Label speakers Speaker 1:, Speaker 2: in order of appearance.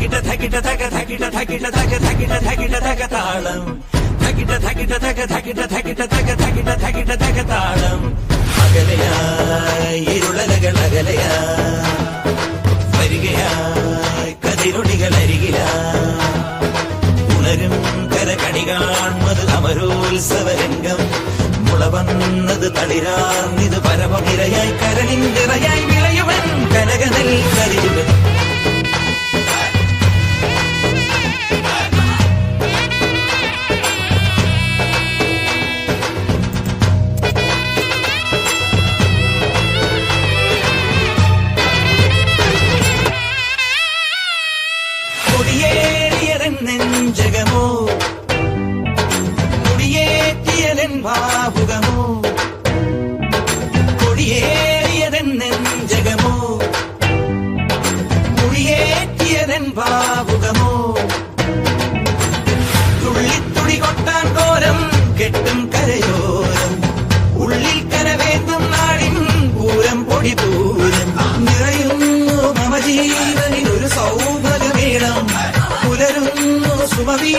Speaker 1: ധകിട ധകിട ധക ധകിട ധകിട ധക ധകിട ധകിട ധക താളം ധകിട ധകിട ധക ധകിട ധകിട ധക ധകിട ധകിട ധക താളം അകലയായി ഇരുളലകൾ അകലയായി വരികയായി കതിരൊടികൾ അരികിലായി ഉണരും കരകണി കാൺമത് അമരോത്സവരംഗം മുളവന്നത് തളിരാർന്നിത് പരമനിരയായി കരളിന്തിറയായി വിളയുവൻ കനകനൽ കരിയുവൻ കൊടിയേറിയരൻ നെഞ്ചകമോ കൊടിയേറ്റിയരൻ ഭാവുകമോ കൊടിയേറിയരൻ നെഞ്ചകമോ കൊടിയേറ്റിയരൻ ഭാവുകമോ തുള്ളിത്തുടി കൊട്ടാൻ കോരം കെട്ടും കരയോരം ഉള്ളിൽ കരവേന്തും നാടിൻ പൂരം പൊടി പൂരം നിറയുന്നു മമ ജീവനിലൊരു സൗഭഗമേളം പുലരുന്നു സുമവീ